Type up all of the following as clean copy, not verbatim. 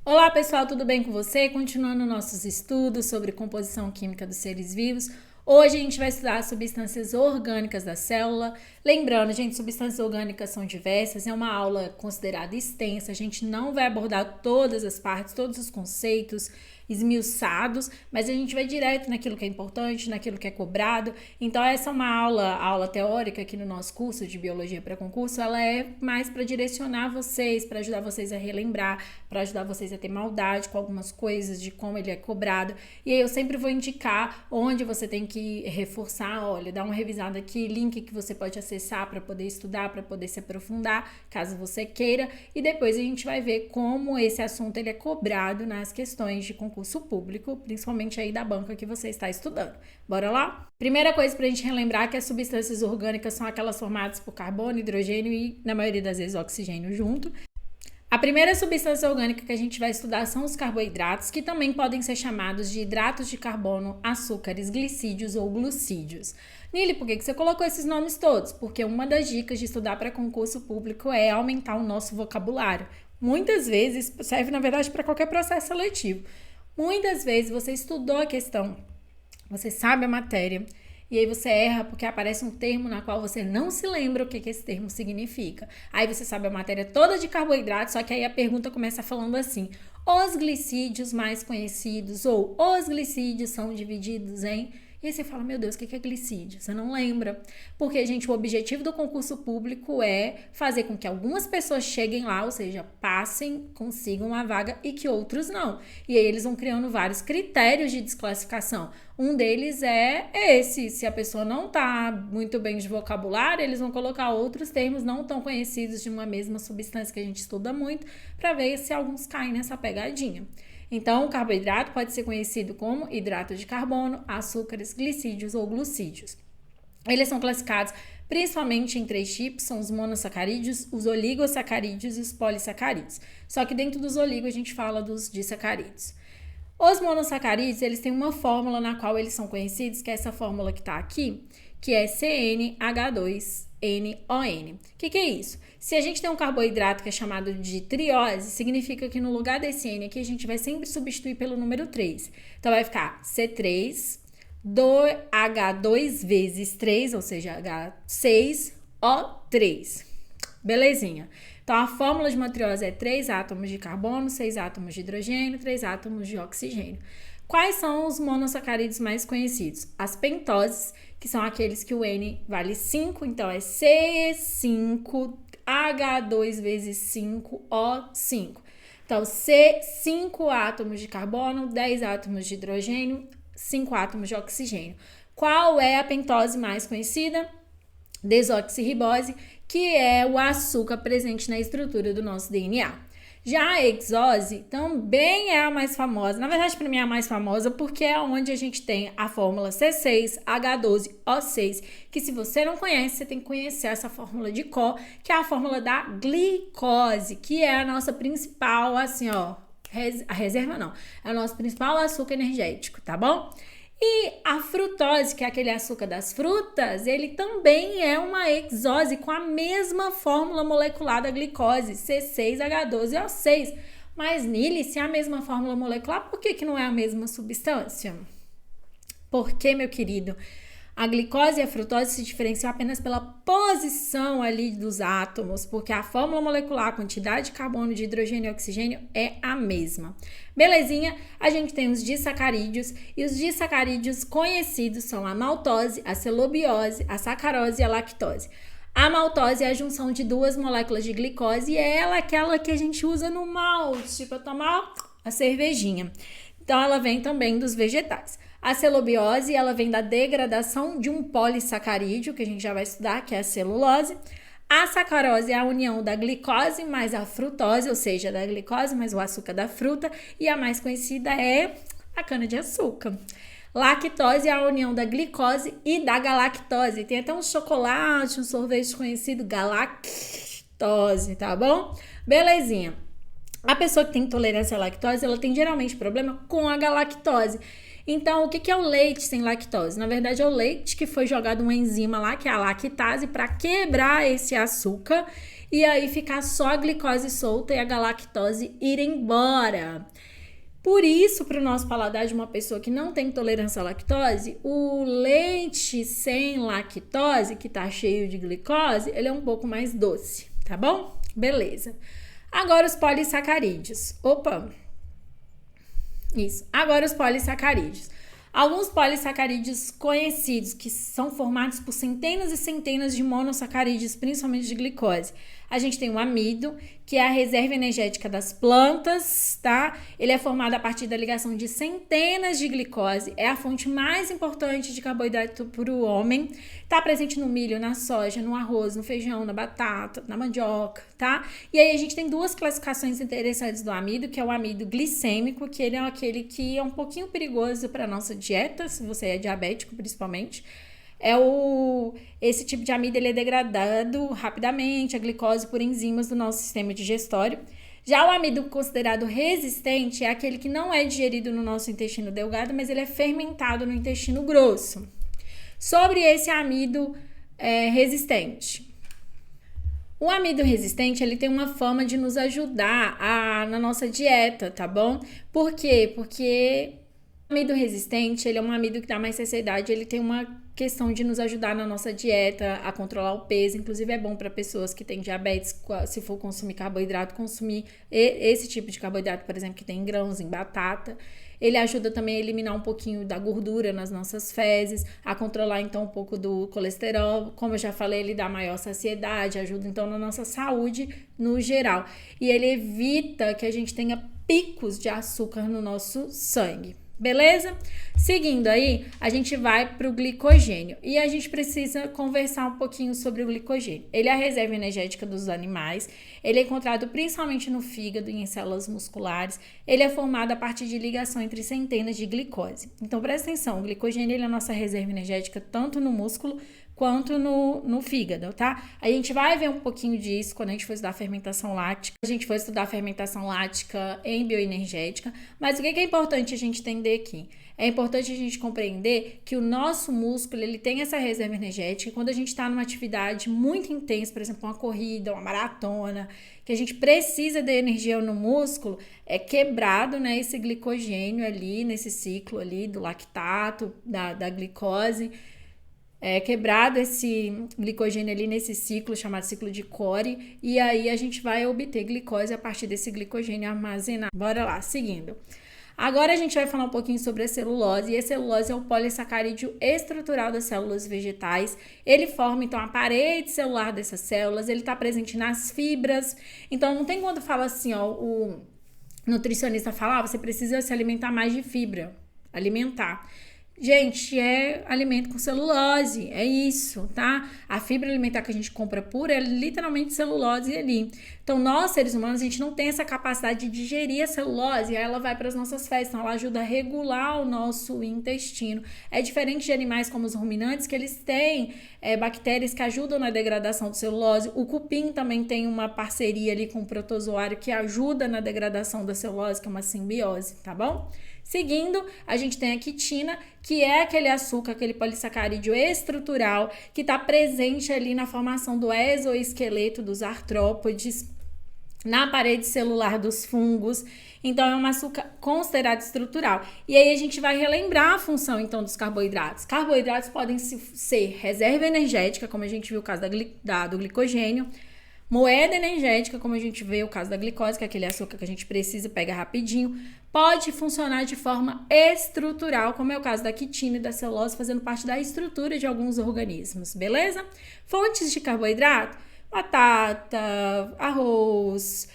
Olá pessoal, tudo bem com você? Continuando nossos estudos sobre composição química dos seres vivos. Hoje a gente vai estudar substâncias orgânicas da célula. Lembrando, gente, substâncias orgânicas são diversas, é uma aula considerada extensa, a gente não vai abordar todas as partes, todos os conceitos esmiuçados, mas a gente vai direto naquilo que é importante, naquilo que é cobrado. Então essa é uma aula teórica aqui no nosso curso de Biologia para Concurso, ela é mais para direcionar vocês, para ajudar vocês a relembrar, para ajudar vocês a ter maldade com algumas coisas, de como ele é cobrado. E aí eu sempre vou indicar onde você tem que reforçar, olha, dá uma revisada aqui, link que você pode acessar para poder estudar, para poder se aprofundar, caso você queira. E depois a gente vai ver como esse assunto ele é cobrado nas questões de concurso público, principalmente aí da banca que você está estudando. Bora lá? Primeira coisa pra gente relembrar é que as substâncias orgânicas são aquelas formadas por carbono, hidrogênio e, na maioria das vezes, oxigênio junto. A primeira substância orgânica que a gente vai estudar são os carboidratos, que também podem ser chamados de hidratos de carbono, açúcares, glicídios ou glucídios. Nili, por que você colocou esses nomes todos? Porque uma das dicas de estudar para concurso público é aumentar o nosso vocabulário. Muitas vezes, serve na verdade para qualquer processo seletivo. Muitas vezes você estudou a questão, você sabe a matéria, e aí você erra porque aparece um termo na qual você não se lembra o que esse termo significa. Aí você sabe a matéria toda de carboidrato, só que aí a pergunta começa falando assim: os glicídios mais conhecidos, ou os glicídios são divididos em... E aí você fala, meu Deus, o que é glicídio? Você não lembra. Porque, gente, o objetivo do concurso público é fazer com que algumas pessoas cheguem lá, ou seja, passem, consigam uma vaga e que outros não. E aí eles vão criando vários critérios de desclassificação. Um deles é esse, se a pessoa não tá muito bem de vocabulário, eles vão colocar outros termos não tão conhecidos de uma mesma substância que a gente estuda muito, para ver se alguns caem nessa pegadinha. Então, o carboidrato pode ser conhecido como hidrato de carbono, açúcares, glicídios ou glucídios. Eles são classificados principalmente em 3 tipos, são os monossacarídeos, os oligosacarídeos e os polissacarídeos. Só que dentro dos oligos a gente fala dos disacarídeos. Os monossacarídeos, eles têm uma fórmula na qual eles são conhecidos, que é essa fórmula que está aqui, que é CnH2NON. O que é isso? Se a gente tem um carboidrato que é chamado de triose, significa que no lugar desse N aqui, a gente vai sempre substituir pelo número 3. Então, vai ficar C3, H2 vezes 3, ou seja, H6O3. Belezinha. Então, a fórmula de uma triose é 3 átomos de carbono, 6 átomos de hidrogênio, 3 átomos de oxigênio. Quais são os monossacarídeos mais conhecidos? As pentoses, que são aqueles que o N vale 5, então é C5H2 vezes 5O5. Então, C5 átomos de carbono, 10 átomos de hidrogênio, 5 átomos de oxigênio. Qual é a pentose mais conhecida? Desoxirribose, que é o açúcar presente na estrutura do nosso DNA. Já a hexose também é a mais famosa. Na verdade, para mim é a mais famosa porque é onde a gente tem a fórmula C6H12O6, que se você não conhece, você tem que conhecer essa fórmula de cor, que é a fórmula da glicose, que é a nossa principal, assim, ó, a reserva não, é o nosso principal açúcar energético, tá bom? E a frutose, que é aquele açúcar das frutas, ele também é uma hexose com a mesma fórmula molecular da glicose, C6H12O6. Mas, Nili, se é a mesma fórmula molecular, por que não é a mesma substância? Porque, meu querido, a glicose e a frutose se diferenciam apenas pela posição ali dos átomos, porque a fórmula molecular, a quantidade de carbono, de hidrogênio e oxigênio é a mesma. Belezinha? A gente tem os disacarídeos, e os disacarídeos conhecidos são a maltose, a celobiose, a sacarose e a lactose. A maltose é a junção de 2 moléculas de glicose e é aquela que a gente usa no malte para tomar a cervejinha. Então, ela vem também dos vegetais. A celobiose, ela vem da degradação de um polissacarídeo, que a gente já vai estudar, que é a celulose. A sacarose é a união da glicose mais a frutose, ou seja, da glicose mais o açúcar da fruta. E a mais conhecida é a cana-de-açúcar. Lactose é a união da glicose e da galactose. Tem até um chocolate, um sorvete conhecido, galactose, tá bom? Belezinha. A pessoa que tem intolerância à lactose, ela tem geralmente problema com a galactose. Então, o que é o leite sem lactose? Na verdade, é o leite que foi jogado uma enzima lá, que é a lactase, para quebrar esse açúcar e aí ficar só a glicose solta e a galactose ir embora. Por isso, para o nosso paladar de uma pessoa que não tem intolerância à lactose, o leite sem lactose, que tá cheio de glicose, ele é um pouco mais doce, tá bom? Beleza. Agora os polissacarídeos. Agora os polissacarídeos. Alguns polissacarídeos conhecidos, que são formados por centenas e centenas de monossacarídeos, principalmente de glicose. A gente tem o amido, que é a reserva energética das plantas, tá? Ele é formado a partir da ligação de centenas de glicose, é a fonte mais importante de carboidrato para o homem. Tá presente no milho, na soja, no arroz, no feijão, na batata, na mandioca, tá? E aí a gente tem duas classificações interessantes do amido, que é o amido glicêmico, que ele é aquele que é um pouquinho perigoso para nossa dieta, se você é diabético principalmente. Esse tipo de amido ele é degradado rapidamente, a glicose por enzimas do nosso sistema digestório. Já o amido considerado resistente é aquele que não é digerido no nosso intestino delgado, mas ele é fermentado no intestino grosso. Sobre esse amido resistente. O amido resistente, ele tem uma fama de nos ajudar na nossa dieta, tá bom? Por quê? Porque o amido resistente, ele é um amido que dá mais saciedade, ele tem uma questão de nos ajudar na nossa dieta, a controlar o peso, inclusive é bom para pessoas que têm diabetes, se for consumir carboidrato, consumir esse tipo de carboidrato, por exemplo, que tem em grãos, em batata. Ele ajuda também a eliminar um pouquinho da gordura nas nossas fezes, a controlar então um pouco do colesterol. Como eu já falei, ele dá maior saciedade, ajuda então na nossa saúde no geral. E ele evita que a gente tenha picos de açúcar no nosso sangue. Beleza? Seguindo aí, a gente vai para o glicogênio e a gente precisa conversar um pouquinho sobre o glicogênio. Ele é a reserva energética dos animais, ele é encontrado principalmente no fígado e em células musculares, ele é formado a partir de ligação entre centenas de glicose. Então presta atenção, o glicogênio ele é a nossa reserva energética tanto no músculo quanto no fígado, tá? A gente vai ver um pouquinho disso quando a gente for estudar fermentação láctica. A gente for estudar fermentação láctica em bioenergética. Mas o que é importante a gente entender aqui? É importante a gente compreender que o nosso músculo, ele tem essa reserva energética. Quando a gente está numa atividade muito intensa, por exemplo, uma corrida, uma maratona, que a gente precisa de energia no músculo, é quebrado, né, esse glicogênio ali, nesse ciclo ali do lactato, da glicose. É quebrado esse glicogênio ali nesse ciclo chamado ciclo de Cori, e aí a gente vai obter glicose a partir desse glicogênio armazenado. Bora lá, seguindo. Agora a gente vai falar um pouquinho sobre a celulose, e a celulose é o polissacarídeo estrutural das células vegetais. Ele forma, então, a parede celular dessas células, ele está presente nas fibras. Então, não tem quando fala assim, ó, o nutricionista fala, você precisa se alimentar mais de fibra, alimentar. Gente, é alimento com celulose, é isso, tá? A fibra alimentar que a gente compra pura é literalmente celulose ali. Então, nós, seres humanos, a gente não tem essa capacidade de digerir a celulose, e aí ela vai para as nossas fezes, então ela ajuda a regular o nosso intestino. É diferente de animais como os ruminantes, que eles têm bactérias que ajudam na degradação de celulose. O cupim também tem uma parceria ali com o protozoário que ajuda na degradação da celulose, que é uma simbiose, tá bom? Seguindo, a gente tem a quitina, que é aquele açúcar, aquele polissacarídeo estrutural que está presente ali na formação do exoesqueleto dos artrópodes, na parede celular dos fungos. Então, é um açúcar considerado estrutural. E aí, a gente vai relembrar a função, então, dos carboidratos. Carboidratos podem ser reserva energética, como a gente viu o caso do glicogênio, moeda energética, como a gente vê o caso da glicose, que é aquele açúcar que a gente precisa, pega rapidinho. Pode funcionar de forma estrutural, como é o caso da quitina e da celulose, fazendo parte da estrutura de alguns organismos, beleza? Fontes de carboidrato: batata, arroz,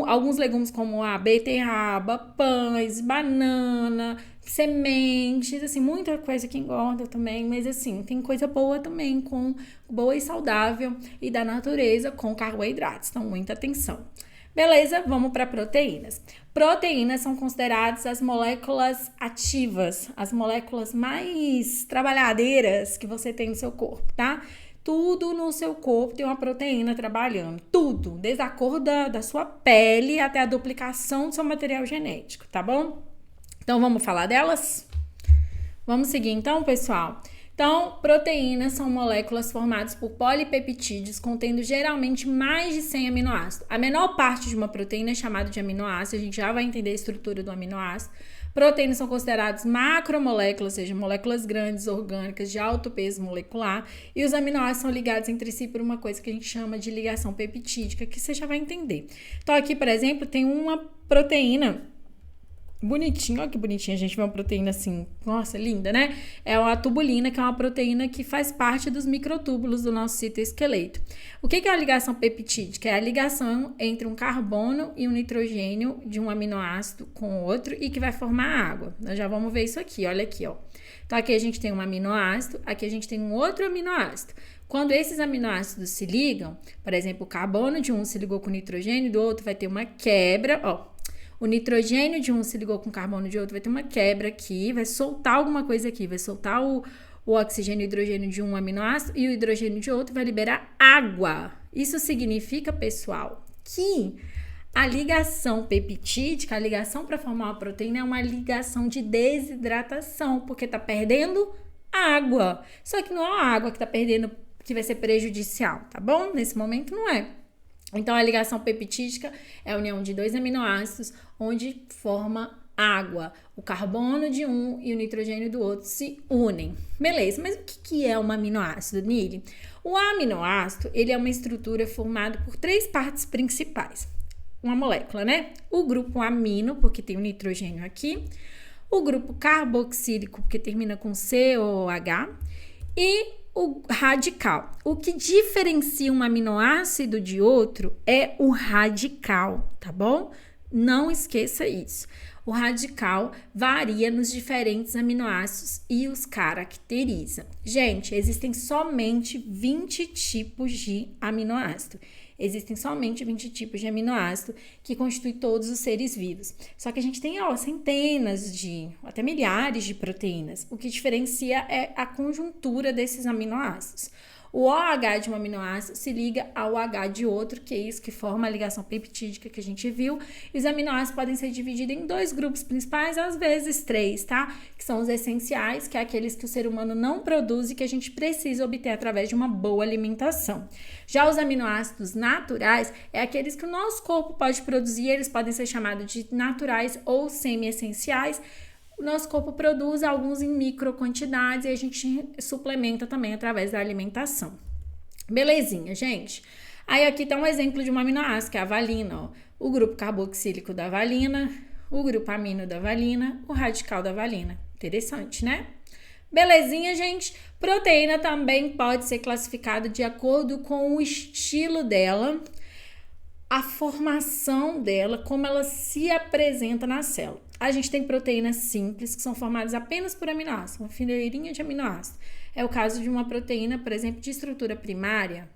alguns legumes como a beterraba, pães, banana, sementes, assim, muita coisa que engorda também, mas assim, tem coisa boa também, boa e saudável e da natureza com carboidratos, então muita atenção. Beleza, vamos para proteínas. Proteínas são consideradas as moléculas ativas, as moléculas mais trabalhadeiras que você tem no seu corpo, tá? Tudo no seu corpo tem uma proteína trabalhando. Tudo. Desde a cor da sua pele até a duplicação do seu material genético, tá bom? Então, vamos falar delas? Vamos seguir então, pessoal? Então, proteínas são moléculas formadas por polipeptídeos contendo geralmente mais de 100 aminoácidos. A menor parte de uma proteína é chamada de aminoácido, a gente já vai entender a estrutura do aminoácido. Proteínas são consideradas macromoléculas, ou seja, moléculas grandes, orgânicas, de alto peso molecular. E os aminoácidos são ligados entre si por uma coisa que a gente chama de ligação peptídica, que você já vai entender. Então, aqui, por exemplo, tem uma proteína bonitinho, olha que bonitinha, a gente vê uma proteína assim, nossa, linda, né? É a tubulina, que é uma proteína que faz parte dos microtúbulos do nosso citoesqueleto. O que é a ligação peptídica? É a ligação entre um carbono e um nitrogênio de um aminoácido com outro e que vai formar água. Nós já vamos ver isso aqui, olha aqui, ó. Então, aqui a gente tem um aminoácido, aqui a gente tem um outro aminoácido. Quando esses aminoácidos se ligam, por exemplo, o carbono de um se ligou com o nitrogênio do outro, vai ter uma quebra, ó. O nitrogênio de um se ligou com o carbono de outro, vai ter uma quebra aqui, vai soltar alguma coisa aqui, vai soltar o oxigênio e hidrogênio de um aminoácido e o hidrogênio de outro vai liberar água. Isso significa, pessoal, que a ligação peptídica, a ligação para formar uma proteína é uma ligação de desidratação, porque tá perdendo água. Só que não é a água que tá perdendo que vai ser prejudicial, tá bom? Nesse momento não é. Então, a ligação peptídica é a união de dois aminoácidos, onde forma água. O carbono de um e o nitrogênio do outro se unem. Beleza, mas o que é um aminoácido, Nili? O aminoácido, ele é uma estrutura formada por três partes principais. Uma molécula, né? O grupo amino, porque tem o nitrogênio aqui. O grupo carboxílico, porque termina com COOH. E o radical. O que diferencia um aminoácido de outro é o radical, tá bom? Não esqueça isso. O radical varia nos diferentes aminoácidos e os caracteriza. Gente, existem somente 20 tipos de aminoácido. Existem somente 20 tipos de aminoácido que constituem todos os seres vivos. Só que a gente tem, centenas até milhares de proteínas. O que diferencia é a conjuntura desses aminoácidos. O OH de um aminoácido se liga ao H de outro, que é isso que forma a ligação peptídica que a gente viu. E os aminoácidos podem ser divididos em dois grupos principais, às vezes três, tá? Que são os essenciais, que é aqueles que o ser humano não produz e que a gente precisa obter através de uma boa alimentação. Já os aminoácidos naturais é aqueles que o nosso corpo pode produzir, eles podem ser chamados de naturais ou semi-essenciais. O nosso corpo produz alguns em micro quantidades e a gente suplementa também através da alimentação. Belezinha, gente? Aí aqui tá um exemplo de um aminoácido, que é a valina, ó. O grupo carboxílico da valina, o grupo amino da valina, o radical da valina. Interessante, né? Belezinha, gente? Proteína também pode ser classificada de acordo com o estilo dela, a formação dela, como ela se apresenta na célula. A gente tem proteínas simples, que são formadas apenas por aminoácidos, uma fileirinha de aminoácidos. É o caso de uma proteína, por exemplo, de estrutura primária.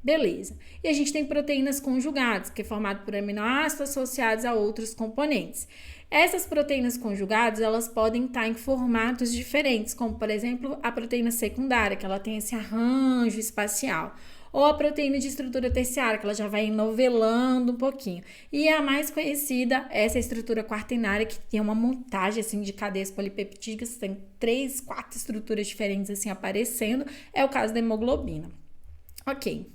Beleza. E a gente tem proteínas conjugadas, que é formado por aminoácidos associados a outros componentes. Essas proteínas conjugadas, elas podem estar em formatos diferentes, como, por exemplo, a proteína secundária, que ela tem esse arranjo espacial. Ou a proteína de estrutura terciária, que ela já vai enovelando um pouquinho. E a mais conhecida é essa estrutura quaternária, que tem uma montagem assim, de cadeias polipeptídicas, tem 3, 4 estruturas diferentes assim aparecendo. É o caso da hemoglobina. Ok.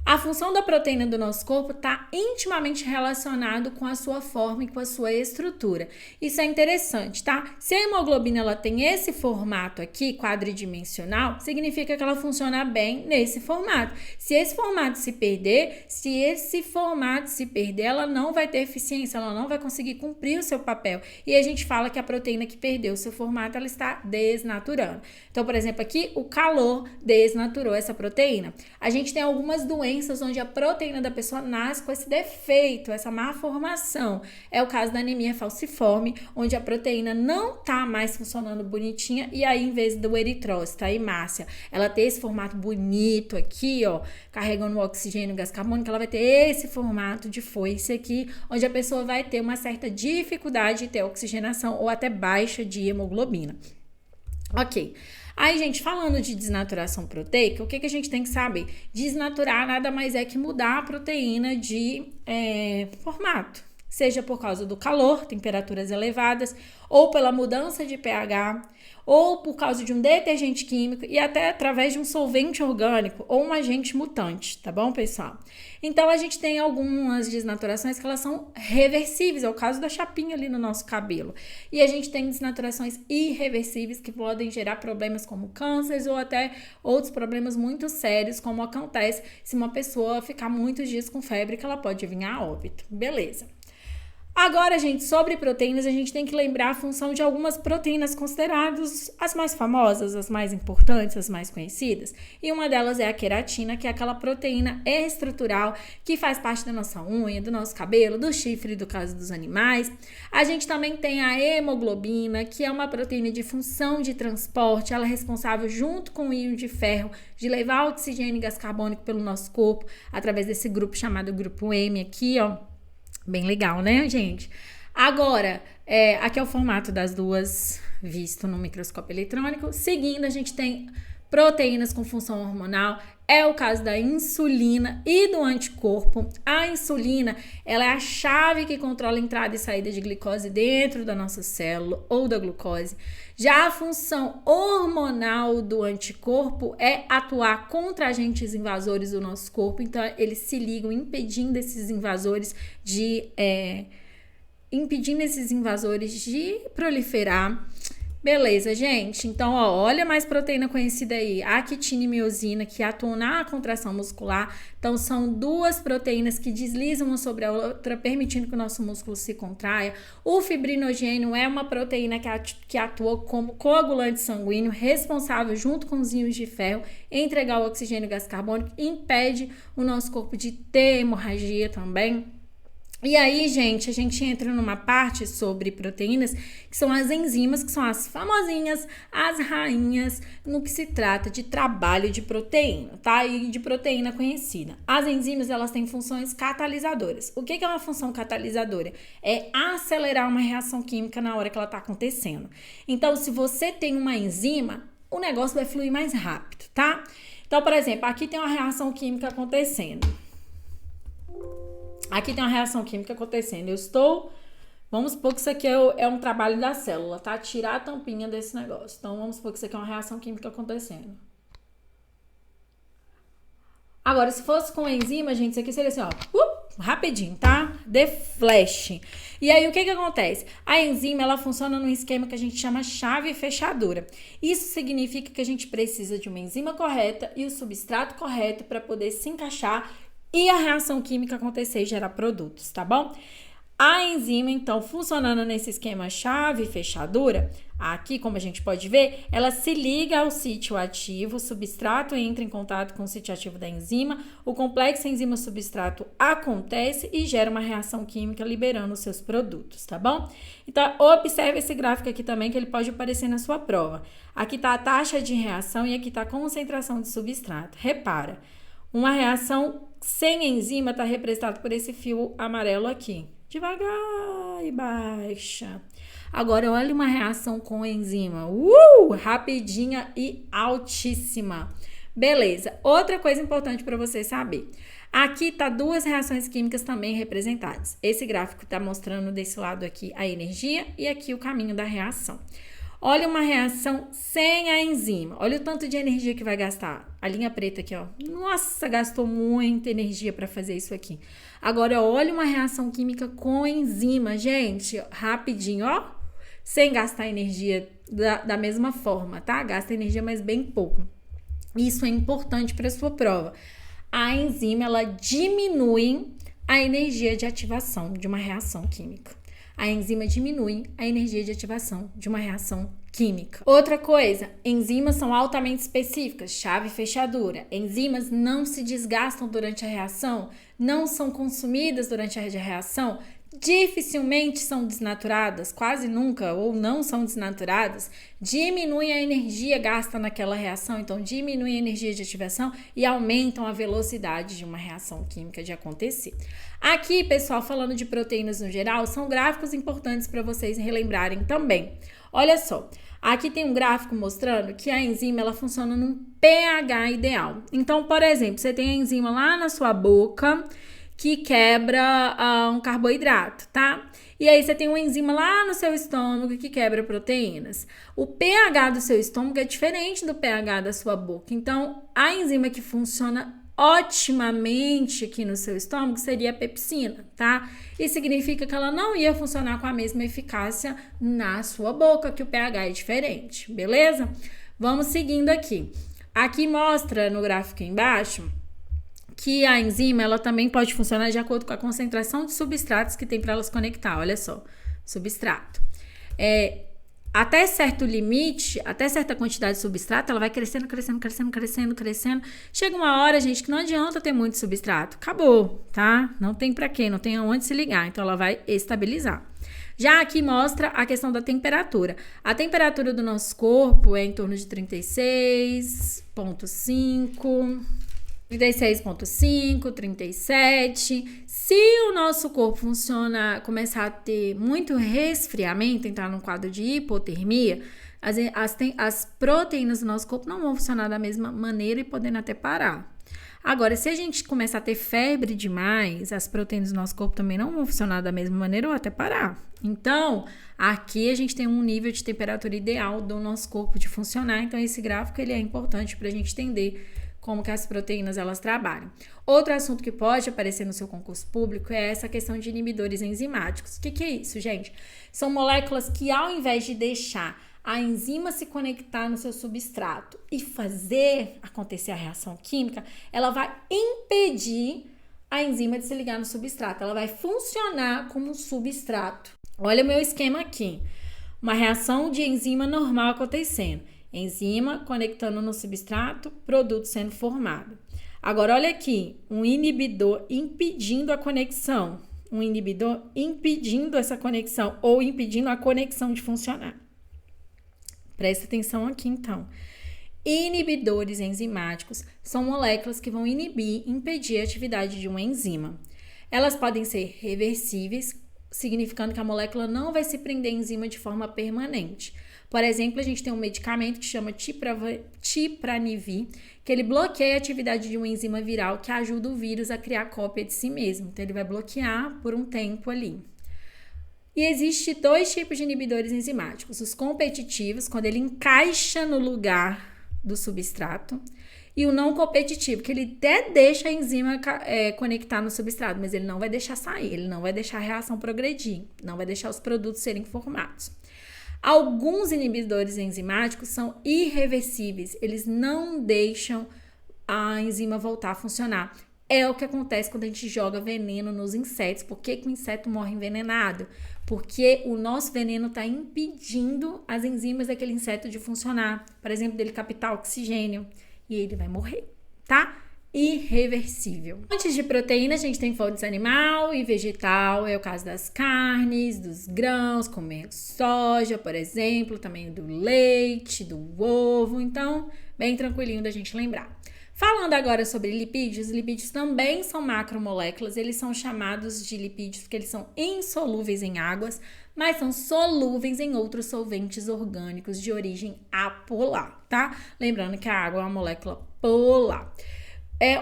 A função da proteína do nosso corpo está intimamente relacionado com a sua forma e com a sua estrutura. Isso é interessante, tá? Se a hemoglobina ela tem esse formato aqui, quadridimensional, significa que ela funciona bem nesse formato. Se esse formato se perder, ela não vai ter eficiência, ela não vai conseguir cumprir o seu papel. E a gente fala que a proteína que perdeu o seu formato, ela está desnaturando. Então, por exemplo, aqui o calor desnaturou essa proteína. A gente tem algumas doenças onde a proteína da pessoa nasce com esse defeito, essa má formação. É o caso da anemia falciforme, onde a proteína não tá mais funcionando bonitinha e aí, em vez do eritrócito, a hemácia, ela ter esse formato bonito aqui, ó, carregando o oxigênio e o gás carbônico, ela vai ter esse formato de foice aqui, onde a pessoa vai ter uma certa dificuldade de ter oxigenação ou até baixa de hemoglobina. Ok. Aí, gente, falando de desnaturação proteica, o que a gente tem que saber? Desnaturar nada mais é que mudar a proteína de formato. Seja por causa do calor, temperaturas elevadas, ou pela mudança de pH, ou por causa de um detergente químico e até através de um solvente orgânico ou um agente mutante, tá bom, pessoal? Então, a gente tem algumas desnaturações que elas são reversíveis, é o caso da chapinha ali no nosso cabelo. E a gente tem desnaturações irreversíveis que podem gerar problemas como cânceres ou até outros problemas muito sérios, como acontece se uma pessoa ficar muitos dias com febre, que ela pode vir a óbito. Beleza. Agora, gente, sobre proteínas, a gente tem que lembrar a função de algumas proteínas consideradas as mais famosas, as mais importantes, as mais conhecidas. E uma delas é a queratina, que é aquela proteína estrutural que faz parte da nossa unha, do nosso cabelo, do chifre, do caso dos animais. A gente também tem a hemoglobina, que é uma proteína de função de transporte. Ela é responsável, junto com o íon de ferro, de levar oxigênio e gás carbônico pelo nosso corpo, através desse grupo chamado grupo M aqui, ó. Bem legal, né, gente? Agora, aqui é o formato das duas visto no microscópio eletrônico. Seguindo, a gente tem proteínas com função hormonal. É o caso da insulina e do anticorpo. A insulina, ela é a chave que controla a entrada e saída de glicose dentro da nossa célula ou da glucose. Já a função hormonal do anticorpo é atuar contra agentes invasores do nosso corpo. Então, eles se ligam impedindo esses invasores de proliferar. Beleza, gente? Então, olha mais proteína conhecida aí. A quitina e miosina, que atuam na contração muscular. Então, são duas proteínas que deslizam uma sobre a outra, permitindo que o nosso músculo se contraia. O fibrinogênio é uma proteína que atua como coagulante sanguíneo, responsável, junto com os íons de ferro, em entregar o oxigênio e gás carbônico, e impede o nosso corpo de ter hemorragia também. E aí, gente, a gente entra numa parte sobre proteínas, que são as enzimas, que são as famosinhas, as rainhas, no que se trata de trabalho de proteína, tá? E de proteína conhecida. As enzimas, elas têm funções catalisadoras. O que é uma função catalisadora? É acelerar uma reação química na hora que ela tá acontecendo. Então, se você tem uma enzima, o negócio vai fluir mais rápido, tá? Então, por exemplo, aqui tem uma reação química acontecendo. Aqui tem uma reação química acontecendo. Vamos supor que isso aqui é um trabalho da célula, tá? Tirar a tampinha desse negócio. Então, vamos supor que isso aqui é uma reação química acontecendo. Agora, se fosse com enzima, gente, isso aqui seria assim, ó. Rapidinho, tá? The flash. E aí, o que acontece? A enzima, ela funciona num esquema que a gente chama chave fechadura. Isso significa que a gente precisa de uma enzima correta e o substrato correto para poder se encaixar e a reação química acontecer e gerar produtos, tá bom? A enzima, então, funcionando nesse esquema chave fechadura, aqui, como a gente pode ver, ela se liga ao sítio ativo, o substrato entra em contato com o sítio ativo da enzima, o complexo enzima-substrato acontece e gera uma reação química liberando os seus produtos, tá bom? Então, observe esse gráfico aqui também, que ele pode aparecer na sua prova. Aqui tá a taxa de reação e aqui tá a concentração de substrato. Repara, uma reação sem enzima está representada por esse fio amarelo aqui. Devagar e baixa. Agora, olha uma reação com enzima. Rapidinha e altíssima. Beleza. Outra coisa importante para você saber. Aqui tá duas reações químicas também representadas. Esse gráfico está mostrando desse lado aqui a energia e aqui o caminho da reação. Olha uma reação sem a enzima. Olha o tanto de energia que vai gastar. A linha preta aqui, ó. Nossa, gastou muita energia para fazer isso aqui. Agora, olha uma reação química com enzima, gente. Rapidinho, ó. Sem gastar energia da mesma forma, tá? Gasta energia, mas bem pouco. Isso é importante para a sua prova. A enzima, ela diminui a energia de ativação de uma reação química. A enzima diminui a energia de ativação de uma reação química. Outra coisa, enzimas são altamente específicas, chave fechadura. Enzimas não se desgastam durante a reação, não são consumidas durante a reação, dificilmente são desnaturadas, quase nunca ou não são desnaturadas, diminuem a energia gasta naquela reação, então diminuem a energia de ativação e aumentam a velocidade de uma reação química de acontecer. Aqui, pessoal, falando de proteínas no geral, são gráficos importantes para vocês relembrarem também. Olha só, aqui tem um gráfico mostrando que a enzima ela funciona num pH ideal. Então, por exemplo, você tem a enzima lá na sua boca que quebra um carboidrato, tá? E aí você tem uma enzima lá no seu estômago que quebra proteínas. O pH do seu estômago é diferente do pH da sua boca. Então, a enzima que funciona otimamente aqui no seu estômago seria a pepsina, tá? Isso significa que ela não ia funcionar com a mesma eficácia na sua boca, que o pH é diferente, beleza? Vamos seguindo aqui. Aqui mostra no gráfico embaixo que a enzima ela também pode funcionar de acordo com a concentração de substratos que tem para ela se conectar. Olha só, substrato. Até certo limite, até certa quantidade de substrato, ela vai crescendo. Chega uma hora, gente, que não adianta ter muito substrato. Acabou, tá? Não tem para quê, não tem aonde se ligar. Então, ela vai estabilizar. Já aqui mostra a questão da temperatura. A temperatura do nosso corpo é em torno de 36,5... 36,5, 37. Se o nosso corpo começar a ter muito resfriamento, entrar num quadro de hipotermia, as proteínas do nosso corpo não vão funcionar da mesma maneira e podendo até parar. Agora, se a gente começar a ter febre demais, as proteínas do nosso corpo também não vão funcionar da mesma maneira ou até parar. Então, aqui a gente tem um nível de temperatura ideal do nosso corpo de funcionar. Então, esse gráfico ele é importante para a gente entender como que as proteínas elas trabalham. Outro assunto que pode aparecer no seu concurso público é essa questão de inibidores enzimáticos. O que é isso, gente? São moléculas que ao invés de deixar a enzima se conectar no seu substrato e fazer acontecer a reação química, ela vai impedir a enzima de se ligar no substrato. Ela vai funcionar como um substrato. Olha o meu esquema aqui. Uma reação de enzima normal acontecendo. Enzima conectando no substrato, produto sendo formado. Agora, olha aqui, um inibidor impedindo a conexão. Um inibidor impedindo essa conexão ou impedindo a conexão de funcionar. Presta atenção aqui, então. Inibidores enzimáticos são moléculas que vão impedir a atividade de uma enzima. Elas podem ser reversíveis, significando que a molécula não vai se prender à enzima de forma permanente. Por exemplo, a gente tem um medicamento que chama Tipranivir, que ele bloqueia a atividade de uma enzima viral que ajuda o vírus a criar cópia de si mesmo. Então, ele vai bloquear por um tempo ali. E existem dois tipos de inibidores enzimáticos. Os competitivos, quando ele encaixa no lugar do substrato, e o não competitivo, que ele até deixa a enzima conectar no substrato, mas ele não vai deixar sair, ele não vai deixar a reação progredir, não vai deixar os produtos serem formados. Alguns inibidores enzimáticos são irreversíveis, eles não deixam a enzima voltar a funcionar. É o que acontece quando a gente joga veneno nos insetos. Por que o inseto morre envenenado? Porque o nosso veneno está impedindo as enzimas daquele inseto de funcionar. Por exemplo, dele captar oxigênio. E ele vai morrer, tá? Irreversível. Fontes de proteína, a gente tem fontes animal e vegetal, é o caso das carnes, dos grãos, como soja, por exemplo, também do leite, do ovo, então, bem tranquilinho da gente lembrar. Falando agora sobre lipídios, os lipídios também são macromoléculas, eles são chamados de lipídios porque eles são insolúveis em águas, mas são solúveis em outros solventes orgânicos de origem apolar, tá? Lembrando que a água é uma molécula polar.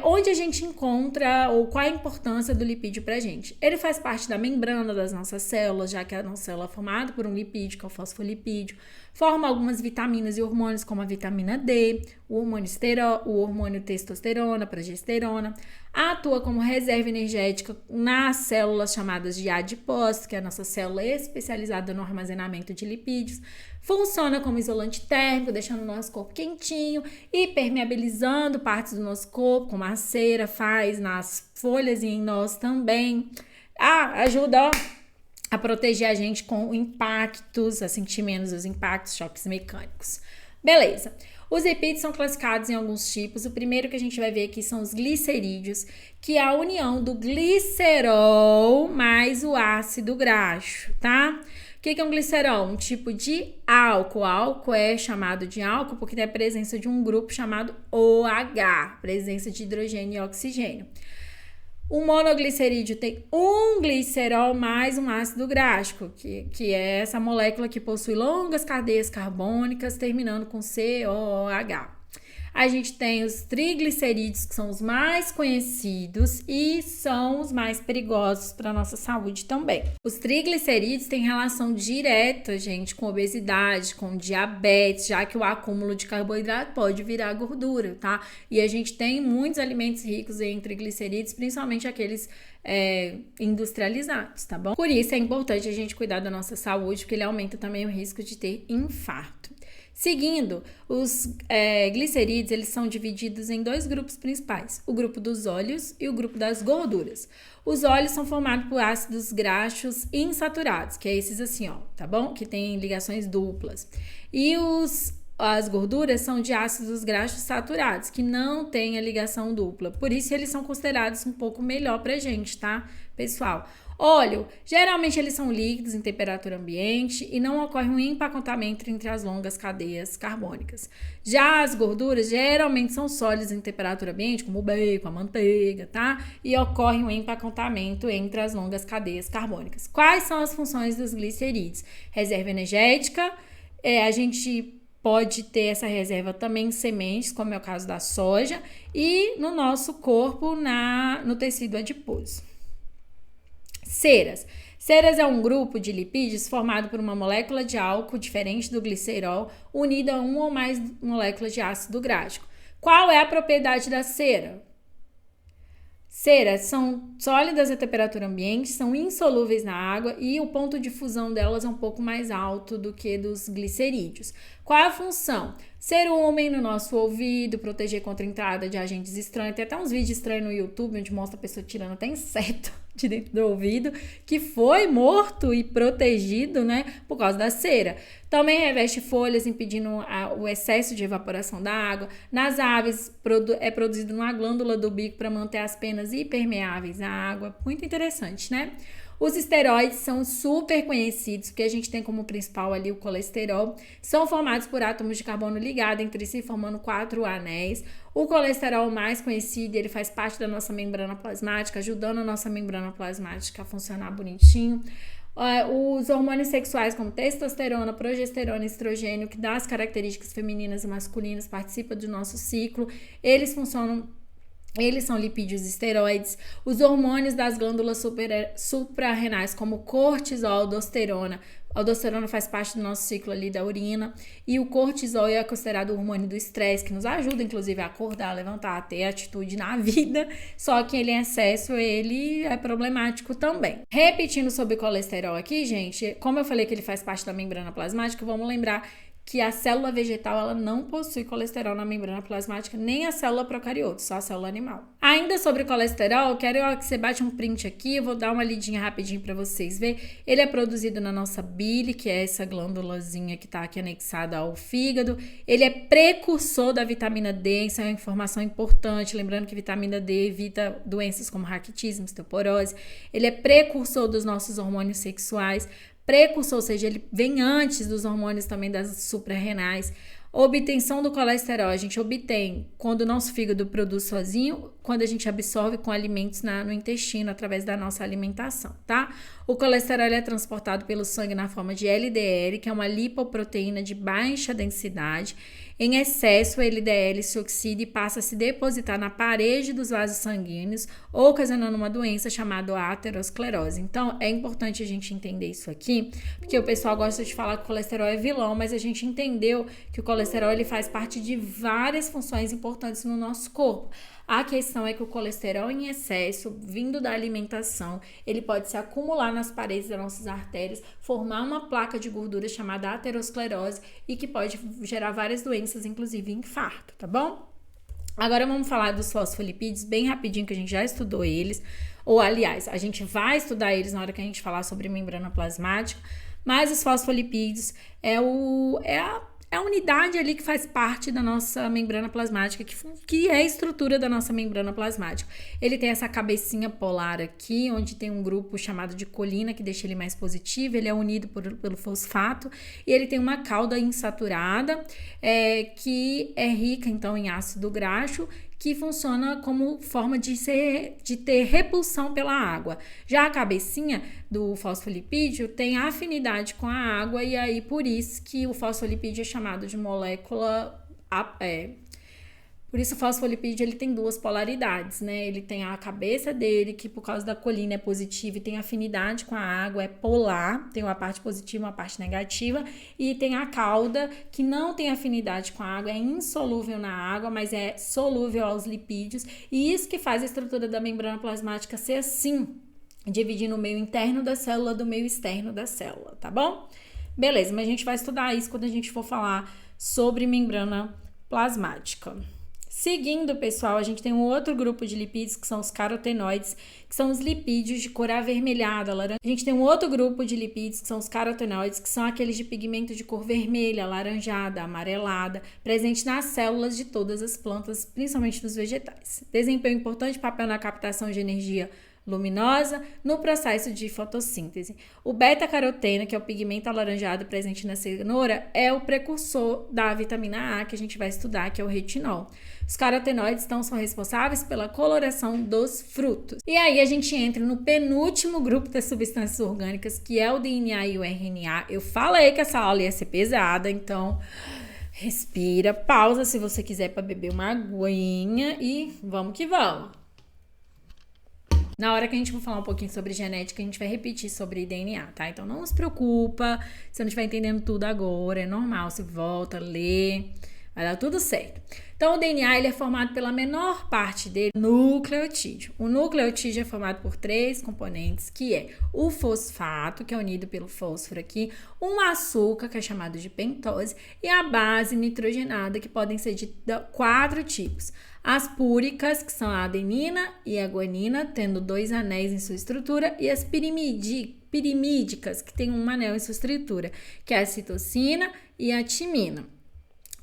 Onde a gente encontra, ou qual a importância do lipídio pra gente? Ele faz parte da membrana das nossas células, já que a nossa célula é formada por um lipídio, que é o fosfolipídio, forma algumas vitaminas e hormônios, como a vitamina D, o hormônio testosterona, progesterona, atua como reserva energética nas células chamadas de adipócitos, que é a nossa célula especializada no armazenamento de lipídios, funciona como isolante térmico, deixando o nosso corpo quentinho e permeabilizando partes do nosso corpo, como a cera faz nas folhas e em nós também. Ajuda, a proteger a gente com impactos, a sentir menos os impactos, choques mecânicos. Beleza. Os lipídios são classificados em alguns tipos. O primeiro que a gente vai ver aqui são os glicerídeos, que é a união do glicerol mais o ácido graxo, tá? O que é um glicerol? Um tipo de álcool. O álcool é chamado de álcool porque tem a presença de um grupo chamado OH, presença de hidrogênio e oxigênio. O monoglicerídeo tem um glicerol mais um ácido gráfico, que é essa molécula que possui longas cadeias carbônicas, terminando com COOH. A gente tem os triglicerídeos, que são os mais conhecidos e são os mais perigosos para a nossa saúde também. Os triglicerídeos têm relação direta, gente, com obesidade, com diabetes, já que o acúmulo de carboidrato pode virar gordura, tá? E a gente tem muitos alimentos ricos em triglicerídeos, principalmente aqueles industrializados, tá bom? Por isso é importante a gente cuidar da nossa saúde, porque ele aumenta também o risco de ter infarto. Seguindo, os glicerídeos, eles são divididos em dois grupos principais, o grupo dos óleos e o grupo das gorduras. Os óleos são formados por ácidos graxos insaturados, que é esses assim, ó, tá bom? Que tem ligações duplas. E as gorduras são de ácidos graxos saturados, que não têm a ligação dupla. Por isso, eles são considerados um pouco melhor pra gente, tá, pessoal? Óleo, geralmente eles são líquidos em temperatura ambiente e não ocorre um empacotamento entre as longas cadeias carbônicas. Já as gorduras geralmente são sólidas em temperatura ambiente, como o bacon, a manteiga, tá? E ocorre um empacotamento entre as longas cadeias carbônicas. Quais são as funções dos glicerídeos? Reserva energética, a gente pode ter essa reserva também em sementes, como é o caso da soja, e no nosso corpo, no tecido adiposo. Ceras. Ceras é um grupo de lipídios formado por uma molécula de álcool diferente do glicerol unida a uma ou mais moléculas de ácido gráfico. Qual é a propriedade da cera? Ceras são sólidas a temperatura ambiente, são insolúveis na água e o ponto de fusão delas é um pouco mais alto do que dos glicerídeos. Qual é a função? Ser úmem no nosso ouvido, proteger contra a entrada de agentes estranhos. Tem até uns vídeos estranhos no YouTube onde mostra a pessoa tirando até inseto de dentro do ouvido, que foi morto e protegido, né, por causa da cera. Também reveste folhas, impedindo o excesso de evaporação da água. Nas aves, é produzido numa glândula do bico para manter as penas impermeáveis à água. Muito interessante, né? Os esteroides são super conhecidos, porque a gente tem como principal ali o colesterol. São formados por átomos de carbono ligados entre si, formando 4 anéis. O colesterol mais conhecido, ele faz parte da nossa membrana plasmática, ajudando a nossa membrana plasmática a funcionar bonitinho. Os hormônios sexuais como testosterona, progesterona e estrogênio, que dá as características femininas e masculinas, participam do nosso ciclo. Eles são lipídios esteroides. Os hormônios das glândulas suprarrenais, como cortisol, aldosterona. A aldosterona faz parte do nosso ciclo ali da urina. E o cortisol é considerado o hormônio do estresse, que nos ajuda, inclusive, a acordar, a levantar, a ter atitude na vida. Só que ele em excesso, ele é problemático também. Repetindo sobre o colesterol aqui, gente, como eu falei que ele faz parte da membrana plasmática, vamos lembrar que a célula vegetal ela não possui colesterol na membrana plasmática, nem a célula procarioto, só a célula animal. Ainda sobre colesterol, quero que você bate um print aqui, eu vou dar uma lidinha rapidinho para vocês verem. Ele é produzido na nossa bile, que é essa glândulazinha que está aqui anexada ao fígado. Ele é precursor da vitamina D, isso é uma informação importante, lembrando que vitamina D evita doenças como raquitismo, osteoporose. Ele é precursor dos nossos hormônios sexuais, precursor, ou seja, ele vem antes dos hormônios também das suprarrenais. Obtenção do colesterol, a gente obtém quando o nosso fígado produz sozinho, quando a gente absorve com alimentos no intestino, através da nossa alimentação, tá? O colesterol é transportado pelo sangue na forma de LDL, que é uma lipoproteína de baixa densidade. Em excesso, o LDL se oxida e passa a se depositar na parede dos vasos sanguíneos, ocasionando uma doença chamada aterosclerose. Então, é importante a gente entender isso aqui, porque o pessoal gosta de falar que o colesterol é vilão, mas a gente entendeu que o colesterol ele faz parte de várias funções importantes no nosso corpo. A questão é que o colesterol em excesso, vindo da alimentação, ele pode se acumular nas paredes das nossas artérias, formar uma placa de gordura chamada aterosclerose e que pode gerar várias doenças, inclusive infarto, tá bom? Agora vamos falar dos fosfolipídios bem rapidinho, que a gente já estudou eles, ou aliás, a gente vai estudar eles na hora que a gente falar sobre membrana plasmática, mas os fosfolipídios é é a unidade ali que faz parte da nossa membrana plasmática, que é a estrutura da nossa membrana plasmática. Ele tem essa cabecinha polar aqui, onde tem um grupo chamado de colina, que deixa ele mais positivo, ele é unido pelo fosfato, e ele tem uma cauda insaturada, que é rica, então, em ácido graxo, que funciona como forma de ter repulsão pela água. Já a cabecinha do fosfolipídio tem afinidade com a água, e aí por isso que o fosfolipídio é chamado de molécula... Por isso o fosfolipídio ele tem duas polaridades, né? Ele tem a cabeça dele, que por causa da colina é positiva e tem afinidade com a água, é polar, tem uma parte positiva e uma parte negativa, e tem a cauda, que não tem afinidade com a água, é insolúvel na água, mas é solúvel aos lipídios, e isso que faz a estrutura da membrana plasmática ser assim, dividindo o meio interno da célula do meio externo da célula, tá bom? Beleza, mas a gente vai estudar isso quando a gente for falar sobre membrana plasmática. Seguindo, pessoal, a gente tem um outro grupo de lipídios, que são os carotenoides, que são os lipídios de cor avermelhada, laranja. A gente tem um outro grupo de lipídios, que são os carotenoides, que são aqueles de pigmento de cor vermelha, alaranjada, amarelada, presente nas células de todas as plantas, principalmente dos vegetais. Desempenham importante papel na captação de energia luminosa no processo de fotossíntese. O beta-caroteno, que é o pigmento alaranjado presente na cenoura, é o precursor da vitamina A, que a gente vai estudar, que é o retinol. Os carotenoides são responsáveis pela coloração dos frutos. E aí a gente entra no penúltimo grupo das substâncias orgânicas, que é o DNA e o RNA. Eu falei que essa aula ia ser pesada, então respira, pausa se você quiser para beber uma aguinha e vamos que vamos. Na hora que a gente for falar um pouquinho sobre genética, a gente vai repetir sobre DNA, tá? Então não se preocupa se você não estiver entendendo tudo agora, é normal, você volta, lê, vai dar tudo certo. Então o DNA ele é formado pela menor parte dele, nucleotídeo. O nucleotídeo é formado por 3 componentes, que é o fosfato, que é unido pelo fósforo aqui, um açúcar, que é chamado de pentose, e a base nitrogenada, que podem ser de 4 tipos. As púricas, que são a adenina e a guanina, tendo 2 anéis em sua estrutura, e as pirimídicas, que tem um anel em sua estrutura, que é a citosina e a timina.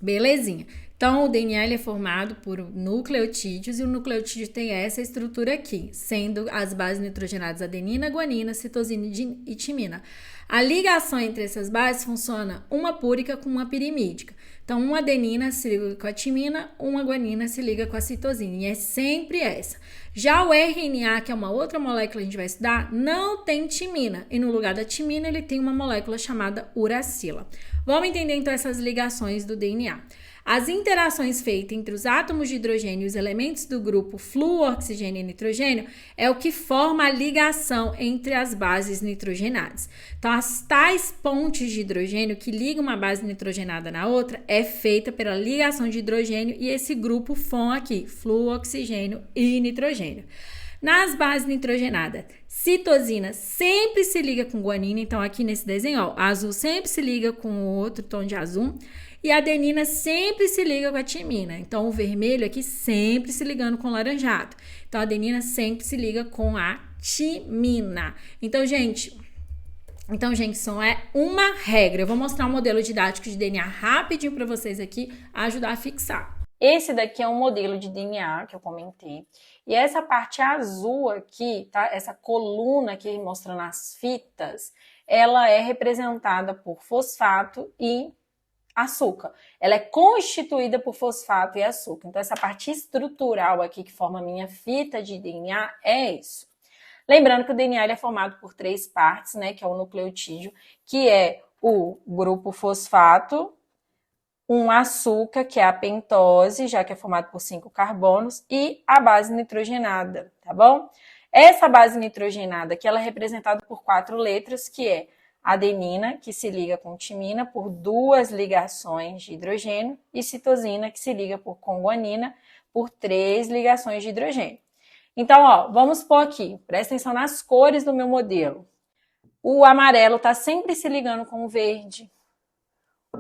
Belezinha. Então, o DNA ele é formado por nucleotídeos, e o nucleotídeo tem essa estrutura aqui, sendo as bases nitrogenadas adenina, guanina, citosina e timina. A ligação entre essas bases funciona uma púrica com uma pirimídica. Então, uma adenina se liga com a timina, uma guanina se liga com a citosina, e é sempre essa. Já o RNA, que é uma outra molécula que a gente vai estudar, não tem timina, e no lugar da timina ele tem uma molécula chamada uracila. Vamos entender então essas ligações do DNA. As interações feitas entre os átomos de hidrogênio e os elementos do grupo flúor, oxigênio e nitrogênio é o que forma a ligação entre as bases nitrogenadas. Então, as tais pontes de hidrogênio que ligam uma base nitrogenada na outra é feita pela ligação de hidrogênio e esse grupo FON aqui, flúor, oxigênio e nitrogênio. Nas bases nitrogenadas, citosina sempre se liga com guanina, então aqui nesse desenho, ó, azul sempre se liga com o outro tom de azul, e a adenina sempre se liga com a timina. Então, o vermelho aqui sempre se ligando com o laranjado. Então, a adenina sempre se liga com a timina. Então, gente, isso é uma regra. Eu vou mostrar um modelo didático de DNA rapidinho para vocês aqui, ajudar a fixar. Esse daqui é um modelo de DNA que eu comentei. E essa parte azul aqui, tá? Essa coluna aqui mostrando as fitas, ela é representada por fosfato e açúcar. Ela é constituída por fosfato e açúcar. Então, essa parte estrutural aqui que forma a minha fita de DNA é isso. Lembrando que o DNA ele é formado por 3 partes, né? Que é o nucleotídeo, que é o grupo fosfato, um açúcar, que é a pentose, já que é formado por 5 carbonos, e a base nitrogenada, tá bom? Essa base nitrogenada aqui, ela é representada por 4 letras, que é adenina, que se liga com timina por 2 ligações de hidrogênio, e citosina, que se liga com guanina por 3 ligações de hidrogênio. Então, ó, vamos pôr aqui, presta atenção nas cores do meu modelo. O amarelo está sempre se ligando com o verde,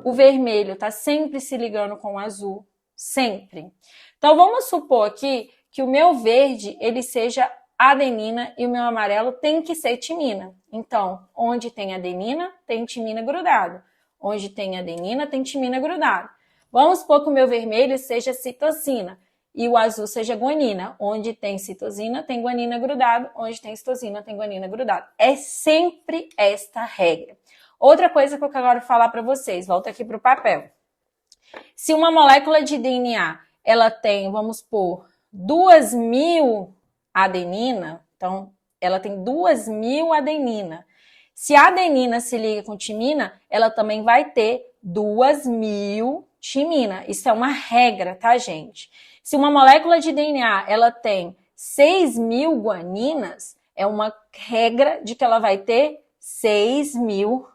o vermelho está sempre se ligando com o azul, sempre. Então, vamos supor aqui que o meu verde, ele seja adenina e o meu amarelo tem que ser timina. Então, onde tem adenina, tem timina grudado. Onde tem adenina, tem timina grudada. Vamos supor que o meu vermelho seja citosina e o azul seja guanina. Onde tem citosina, tem guanina grudado. Onde tem citosina, tem guanina grudado. É sempre esta regra. Outra coisa que eu quero falar para vocês, volta aqui para o papel. Se uma molécula de DNA, ela tem, vamos supor, 2.000 adenina, então ela tem 2.000 adenina. Se a adenina se liga com timina, ela também vai ter 2.000 timina. Isso é uma regra, tá, gente? Se uma molécula de DNA, ela tem 6.000 guaninas, é uma regra de que ela vai ter 6.000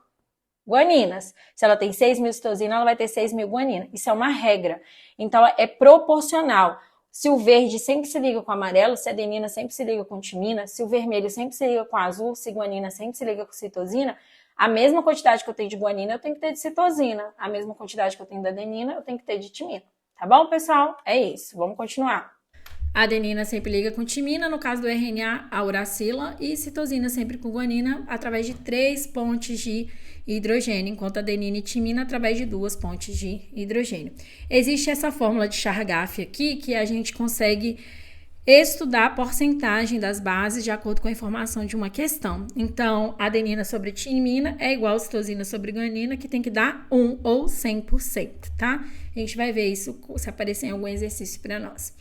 guaninas. Se ela tem 6.000 citosina, ela vai ter 6.000 guaninas. Isso é uma regra. Então, é proporcional. Se o verde sempre se liga com o amarelo, se a adenina sempre se liga com timina, se o vermelho sempre se liga com azul, se a guanina sempre se liga com citosina, a mesma quantidade que eu tenho de guanina, eu tenho que ter de citosina. A mesma quantidade que eu tenho de adenina, eu tenho que ter de timina. Tá bom, pessoal? É isso. Vamos continuar. A adenina sempre liga com timina, no caso do RNA, a uracila, e citosina sempre com guanina, através de 3 pontes de hidrogênio, enquanto adenina e timina através de 2 pontes de hidrogênio. Existe essa fórmula de Chargaff aqui, que a gente consegue estudar a porcentagem das bases de acordo com a informação de uma questão. Então, adenina sobre timina é igual a citosina sobre guanina, que tem que dar 1 ou 100%, tá? A gente vai ver isso se aparecer em algum exercício para nós.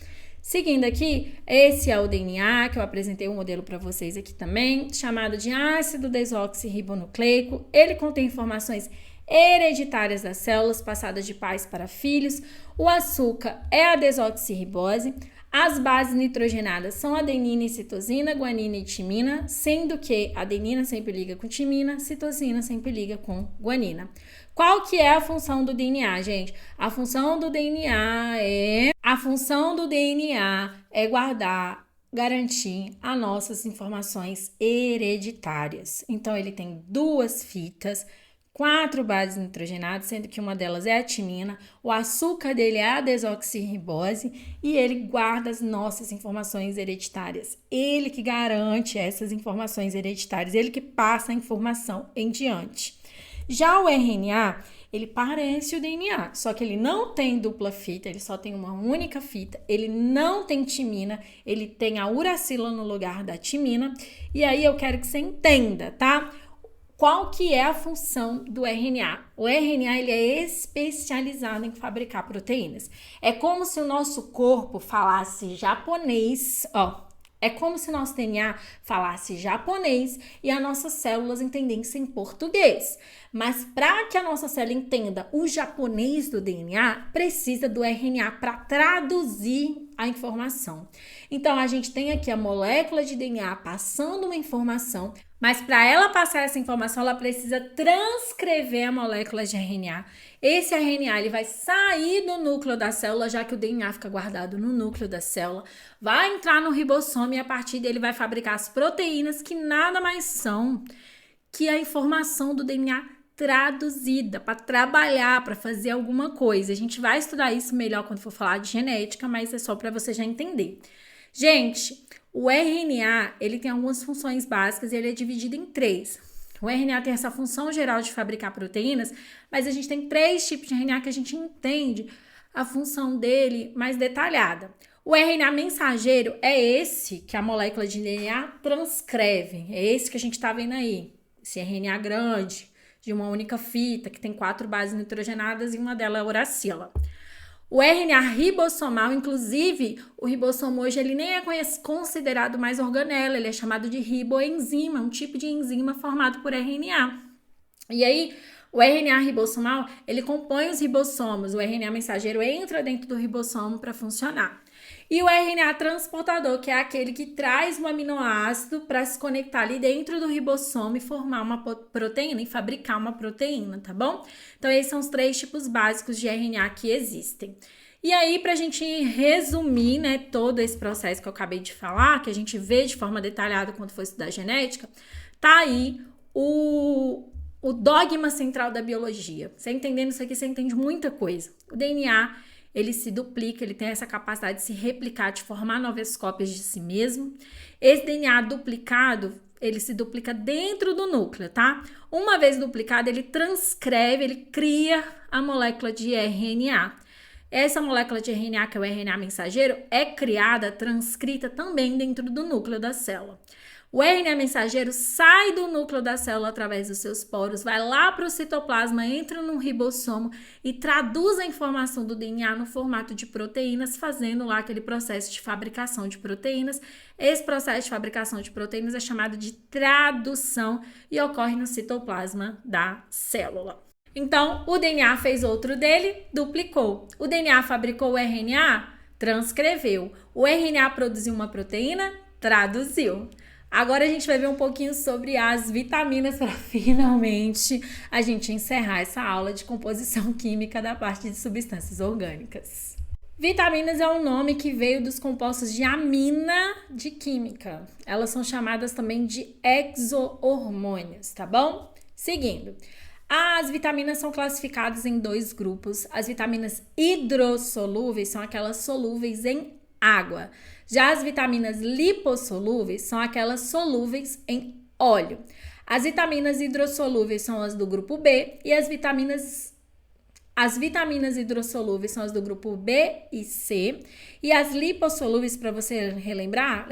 Seguindo aqui, esse é o DNA, que eu apresentei um modelo para vocês aqui também, chamado de ácido desoxirribonucleico. Ele contém informações hereditárias das células, passadas de pais para filhos. O açúcar é a desoxirribose. As bases nitrogenadas são adenina e citosina, guanina e timina, sendo que adenina sempre liga com timina, citosina sempre liga com guanina. Qual que é a função do DNA, gente? A função do DNA é guardar, garantir as nossas informações hereditárias. Então, ele tem 2 fitas, 4 bases nitrogenadas, sendo que uma delas é a timina, o açúcar dele é a desoxirribose e ele guarda as nossas informações hereditárias. Ele que garante essas informações hereditárias, ele que passa a informação em diante. Já o RNA, ele parece o DNA, só que ele não tem dupla fita, ele só tem uma única fita, ele não tem timina, ele tem a uracila no lugar da timina, e aí eu quero que você entenda, tá? Qual que é a função do RNA? O RNA, ele é especializado em fabricar proteínas. É como se o nosso corpo falasse japonês, é como se nosso DNA falasse japonês e as nossas células entendessem português. Mas para que a nossa célula entenda o japonês do DNA, precisa do RNA para traduzir a informação. Então, a gente tem aqui a molécula de DNA passando uma informação, mas para ela passar essa informação, ela precisa transcrever a molécula de RNA. Esse RNA ele vai sair do núcleo da célula, já que o DNA fica guardado no núcleo da célula, vai entrar no ribossomo e a partir dele vai fabricar as proteínas, que nada mais são que a informação do DNA traduzida para trabalhar, para fazer alguma coisa. A gente vai estudar isso melhor quando for falar de genética, mas é só para você já entender. Gente, o RNA, ele tem algumas funções básicas e ele é dividido em 3. O RNA tem essa função geral de fabricar proteínas, mas a gente tem 3 tipos de RNA que a gente entende a função dele mais detalhada. O RNA mensageiro é esse que a molécula de DNA transcreve, é esse que a gente está vendo aí, esse RNA grande, de uma única fita, que tem 4 bases nitrogenadas e uma delas é a uracila. O RNA ribossomal, inclusive, o ribossomo hoje ele nem é considerado mais organela, ele é chamado de riboenzima, um tipo de enzima formado por RNA. E aí, o RNA ribossomal, ele compõe os ribossomos, o RNA mensageiro entra dentro do ribossomo para funcionar. E o RNA transportador, que é aquele que traz um aminoácido para se conectar ali dentro do ribossomo e formar uma proteína e fabricar uma proteína, tá bom? Então, esses são os 3 tipos básicos de RNA que existem. E aí, para a gente resumir, né, todo esse processo que eu acabei de falar, que a gente vê de forma detalhada quando for estudar genética, tá aí o dogma central da biologia. Você entendendo isso aqui, você entende muita coisa. O DNA, ele se duplica, ele tem essa capacidade de se replicar, de formar novas cópias de si mesmo. Esse DNA duplicado, ele se duplica dentro do núcleo, tá? Uma vez duplicado, ele transcreve, ele cria a molécula de RNA. Essa molécula de RNA, que é o RNA mensageiro, é criada, transcrita também dentro do núcleo da célula. O RNA mensageiro sai do núcleo da célula através dos seus poros, vai lá para o citoplasma, entra no ribossomo e traduz a informação do DNA no formato de proteínas, fazendo lá aquele processo de fabricação de proteínas. Esse processo de fabricação de proteínas é chamado de tradução e ocorre no citoplasma da célula. Então, o DNA fez outro dele, duplicou. O DNA fabricou o RNA, transcreveu. O RNA produziu uma proteína, traduziu. Agora a gente vai ver um pouquinho sobre as vitaminas para finalmente a gente encerrar essa aula de composição química da parte de substâncias orgânicas. Vitaminas é um nome que veio dos compostos de amina de química. Elas são chamadas também de exo-hormônios, tá bom? Seguindo. As vitaminas são classificadas em 2 grupos. As vitaminas hidrossolúveis são aquelas solúveis em água. Já as vitaminas lipossolúveis são aquelas solúveis em óleo. As vitaminas hidrossolúveis são as do grupo B e as vitaminas hidrossolúveis são as do grupo B e C. E as lipossolúveis, para você relembrar,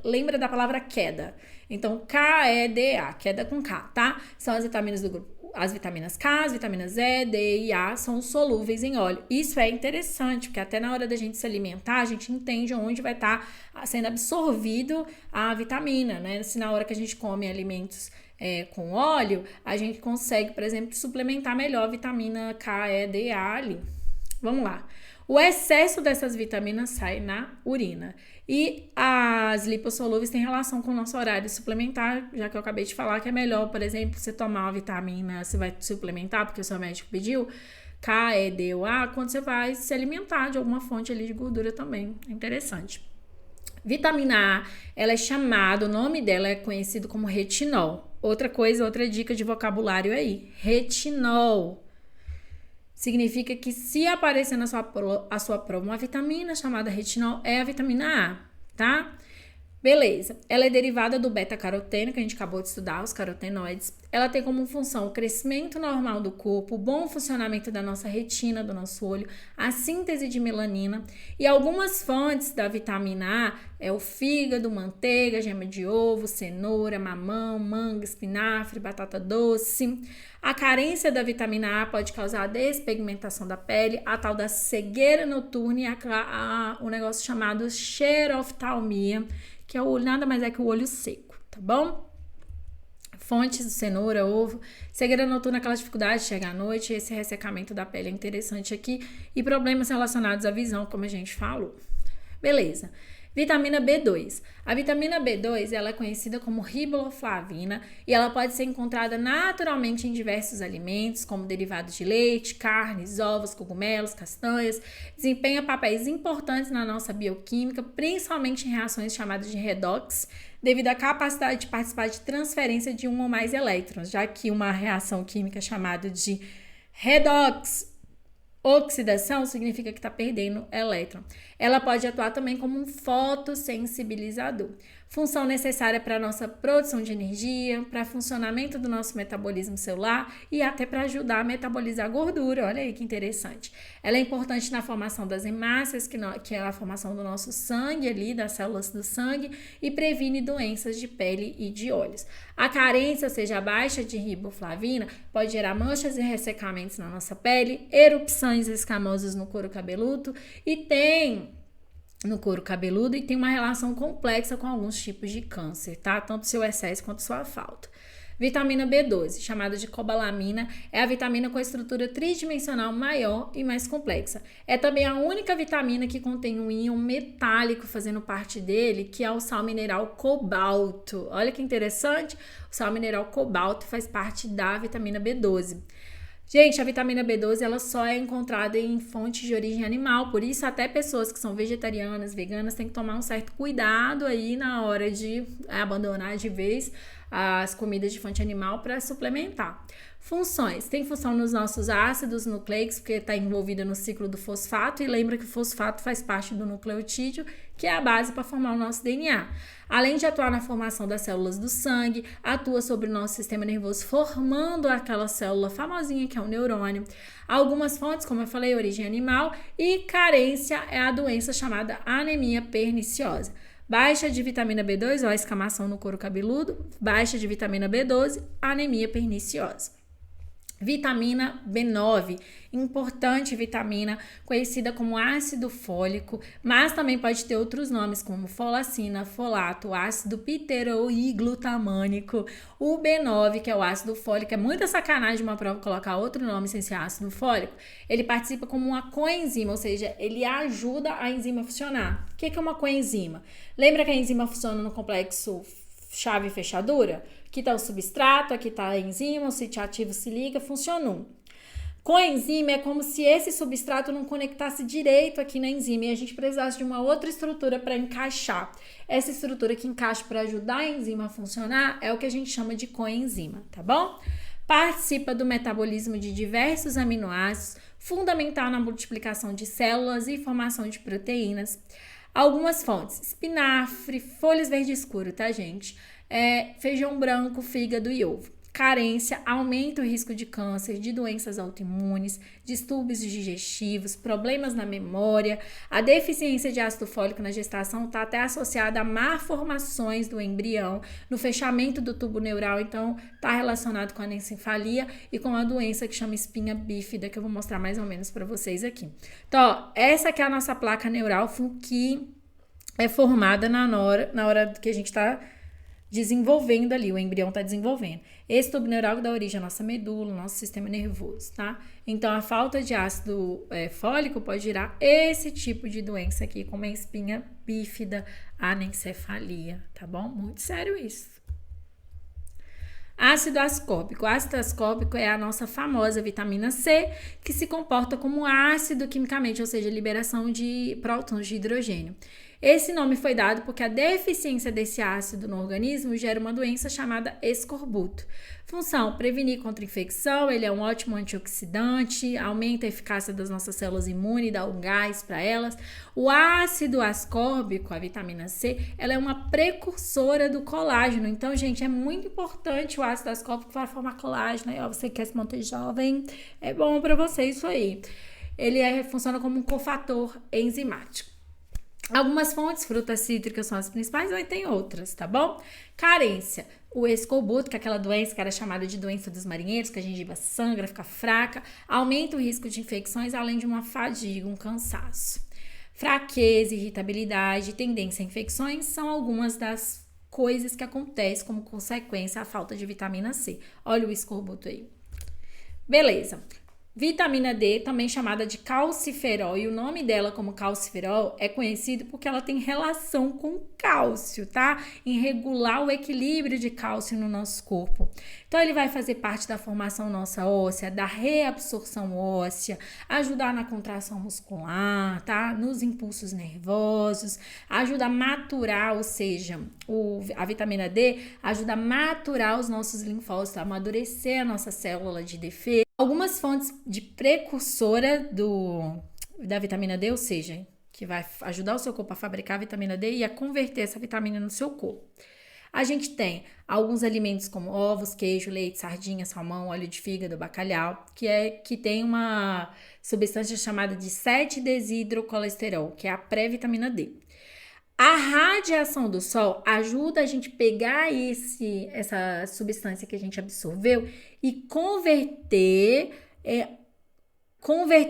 lembra da palavra queda. Então, K-E-D-A, queda com K, tá? São as vitaminas do grupo. As vitaminas K, as vitaminas E, D e A são solúveis em óleo. Isso é interessante, porque até na hora da gente se alimentar, a gente entende onde vai estar sendo absorvido a vitamina, né? Se na hora que a gente come alimentos com óleo, a gente consegue, por exemplo, suplementar melhor a vitamina K, E, D e A ali. Vamos lá. O excesso dessas vitaminas sai na urina. E as lipossolúveis têm relação com o nosso horário suplementar, já que eu acabei de falar que é melhor, por exemplo, você tomar uma vitamina, você vai suplementar porque o seu médico pediu, K, E, D ou A, quando você vai se alimentar de alguma fonte ali de gordura também. É interessante. Vitamina A, ela é chamada, o nome dela é conhecido como retinol. Outra dica de vocabulário aí, retinol. Significa que se aparecer na sua prova uma vitamina chamada retinol, é a vitamina A, tá? Beleza. Ela é derivada do beta-caroteno, que a gente acabou de estudar, os carotenoides. Ela tem como função o crescimento normal do corpo, o bom funcionamento da nossa retina, do nosso olho, a síntese de melanina. E algumas fontes da vitamina A é o fígado, manteiga, gema de ovo, cenoura, mamão, manga, espinafre, batata doce. A carência da vitamina A pode causar a despigmentação da pele, a tal da cegueira noturna e o negócio chamado xeroftalmia, que é nada mais é que o olho seco, tá bom? Fontes de cenoura, ovo, cegueira noturna, aquela dificuldade de chegar à noite, esse ressecamento da pele é interessante aqui, e problemas relacionados à visão, como a gente falou. Beleza. Vitamina B2. A vitamina B2 ela é conhecida como riboflavina e ela pode ser encontrada naturalmente em diversos alimentos, como derivados de leite, carnes, ovos, cogumelos, castanhas. Desempenha papéis importantes na nossa bioquímica, principalmente em reações chamadas de redox, devido à capacidade de participar de transferência de um ou mais elétrons, já que uma reação química chamada de redox oxidação significa que está perdendo elétron. Ela pode atuar também como um fotossensibilizador. Função necessária para a nossa produção de energia, para funcionamento do nosso metabolismo celular e até para ajudar a metabolizar a gordura. Olha aí que interessante. Ela é importante na formação das hemácias, que é a formação do nosso sangue ali, das células do sangue, e previne doenças de pele e de olhos. A carência, ou seja, a baixa de riboflavina, pode gerar manchas e ressecamentos na nossa pele, erupções escamosas no couro cabeludo e tem uma relação complexa com alguns tipos de câncer, tá? Tanto seu excesso quanto sua falta. Vitamina B12, chamada de cobalamina, é a vitamina com a estrutura tridimensional maior e mais complexa. É também a única vitamina que contém um íon metálico fazendo parte dele, que é o sal mineral cobalto. Olha que interessante, o sal mineral cobalto faz parte da vitamina B12. Gente, a vitamina B12 ela só é encontrada em fontes de origem animal, por isso até pessoas que são vegetarianas, veganas, têm que tomar um certo cuidado aí na hora de abandonar de vez as comidas de fonte animal para suplementar. Funções. Tem função nos nossos ácidos nucleicos, porque está envolvida no ciclo do fosfato, e lembra que o fosfato faz parte do nucleotídeo, que é a base para formar o nosso DNA. Além de atuar na formação das células do sangue, atua sobre o nosso sistema nervoso, formando aquela célula famosinha que é o neurônio. Algumas fontes, como eu falei, origem animal, e carência é a doença chamada anemia perniciosa. Baixa de vitamina B2, ó, escamação no couro cabeludo, baixa de vitamina B12, anemia perniciosa. Vitamina B9, importante vitamina, conhecida como ácido fólico, mas também pode ter outros nomes como folacina, folato, ácido pteroiglutamânico. O B9, que é o ácido fólico, é muita sacanagem uma prova colocar outro nome sem ser ácido fólico. Ele participa como uma coenzima, ou seja, ele ajuda a enzima a funcionar. O que é uma coenzima? Lembra que a enzima funciona no complexo chave e fechadura? Aqui está o substrato, aqui está a enzima, o sítio ativo se liga, funciona um. Coenzima é como se esse substrato não conectasse direito aqui na enzima e a gente precisasse de uma outra estrutura para encaixar. Essa estrutura que encaixa para ajudar a enzima a funcionar é o que a gente chama de coenzima, tá bom? Participa do metabolismo de diversos aminoácidos, fundamental na multiplicação de células e formação de proteínas. Algumas fontes: espinafre, folhas verde escuro, tá, gente? Feijão branco, fígado e ovo. Carência aumenta o risco de câncer, de doenças autoimunes, distúrbios digestivos, problemas na memória. A deficiência de ácido fólico na gestação está até associada a malformações do embrião, no fechamento do tubo neural, então está relacionado com a anencefalia e com a doença que chama espinha bífida, que eu vou mostrar mais ou menos para vocês aqui. Então, ó, essa aqui é a nossa placa neural que é formada na hora que a gente está desenvolvendo ali, o embrião está desenvolvendo. Esse tubo neural dá origem à nossa medula, nosso sistema nervoso, tá? Então, a falta de ácido fólico pode gerar esse tipo de doença aqui, como a espinha bífida, anencefalia, tá bom? Muito sério isso. Ácido ascórbico. O ácido ascórbico é a nossa famosa vitamina C, que se comporta como ácido quimicamente, ou seja, liberação de prótons de hidrogênio. Esse nome foi dado porque a deficiência desse ácido no organismo gera uma doença chamada escorbuto. Função: prevenir contra infecção, ele é um ótimo antioxidante, aumenta a eficácia das nossas células imunes, dá um gás para elas. O ácido ascórbico, a vitamina C, ela é uma precursora do colágeno. Então, gente, é muito importante o ácido ascórbico para formar colágeno. Ó, você quer se manter jovem, é bom para você isso aí. Ele funciona como um cofator enzimático. Algumas fontes, frutas cítricas são as principais, mas tem outras, tá bom? Carência. O escorbuto, que é aquela doença que era chamada de doença dos marinheiros, que a gengiva sangra, fica fraca, aumenta o risco de infecções, além de uma fadiga, um cansaço. Fraqueza, irritabilidade, tendência a infecções são algumas das coisas que acontecem como consequência à falta de vitamina C. Olha o escorbuto aí. Beleza. Vitamina D, também chamada de calciferol, e o nome dela como calciferol é conhecido porque ela tem relação com cálcio, tá? Em regular o equilíbrio de cálcio no nosso corpo. Então, ele vai fazer parte da formação nossa óssea, da reabsorção óssea, ajudar na contração muscular, tá? Nos impulsos nervosos, ajuda a maturar, ou seja, a vitamina D ajuda a maturar os nossos linfócitos, a amadurecer a nossa célula de defesa. Algumas fontes de precursora da vitamina D, ou seja, que vai ajudar o seu corpo a fabricar a vitamina D e a converter essa vitamina no seu corpo. A gente tem alguns alimentos como ovos, queijo, leite, sardinha, salmão, óleo de fígado, bacalhau, que tem uma substância chamada de 7-desidrocolesterol, que é a pré-vitamina D. A radiação do sol ajuda a gente a pegar essa substância que a gente absorveu e converter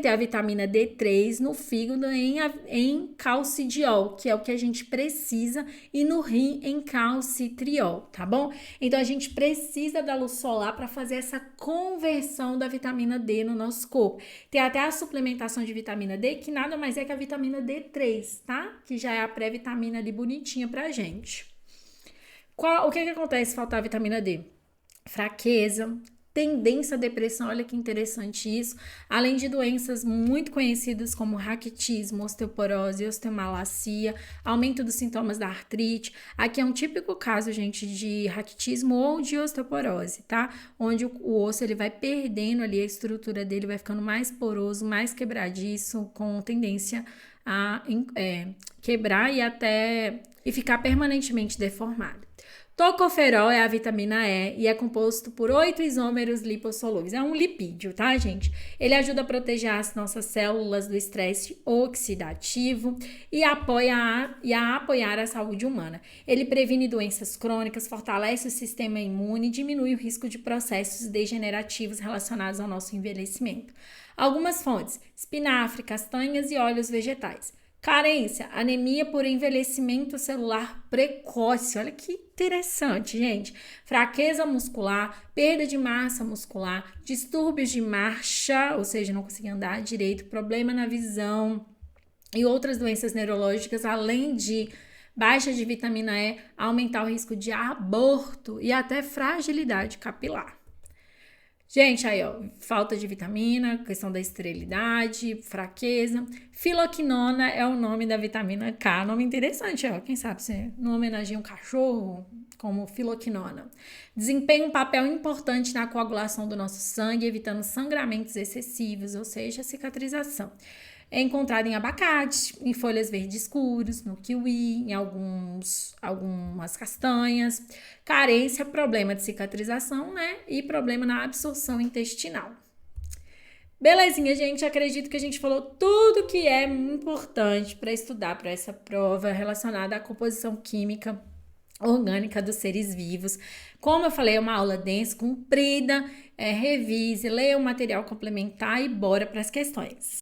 a vitamina D3 no fígado em calcidiol, que é o que a gente precisa, e no rim em calcitriol, tá bom? Então, a gente precisa da luz solar para fazer essa conversão da vitamina D no nosso corpo. Tem até a suplementação de vitamina D, que nada mais é que a vitamina D3, tá? Que já é a pré-vitamina ali bonitinha pra gente. O que acontece se faltar a vitamina D? Fraqueza, tendência à depressão, olha que interessante isso, além de doenças muito conhecidas como raquitismo, osteoporose, osteomalacia, aumento dos sintomas da artrite. Aqui é um típico caso, gente, de raquitismo ou de osteoporose, tá? Onde o osso ele vai perdendo ali a estrutura dele, vai ficando mais poroso, mais quebradiço, com tendência a quebrar e ficar permanentemente deformado. Tocoferol é a vitamina E e é composto por 8 isômeros lipossolúveis. É um lipídio, tá, gente? Ele ajuda a proteger as nossas células do estresse oxidativo e a apoiar a saúde humana. Ele previne doenças crônicas, fortalece o sistema imune e diminui o risco de processos degenerativos relacionados ao nosso envelhecimento. Algumas fontes: espinafre, castanhas e óleos vegetais. Carência, anemia por envelhecimento celular precoce. Olha que interessante, gente. Fraqueza muscular, perda de massa muscular, distúrbios de marcha, ou seja, não conseguir andar direito, problema na visão e outras doenças neurológicas, além de baixa de vitamina E, aumentar o risco de aborto e até fragilidade capilar. Gente, aí ó, falta de vitamina, questão da esterilidade, fraqueza. Filoquinona é o nome da vitamina K, nome interessante, ó. Quem sabe você não homenageia um cachorro como filoquinona. Desempenha um papel importante na coagulação do nosso sangue, evitando sangramentos excessivos, ou seja, cicatrização. É encontrado em abacate, em folhas verdes escuras, no kiwi, em algumas castanhas. Carência, problema de cicatrização, né? E problema na absorção intestinal. Belezinha, gente? Acredito que a gente falou tudo que é importante para estudar para essa prova relacionada à composição química orgânica dos seres vivos. Como eu falei, é uma aula densa, comprida. Revise, leia o material complementar e bora para as questões.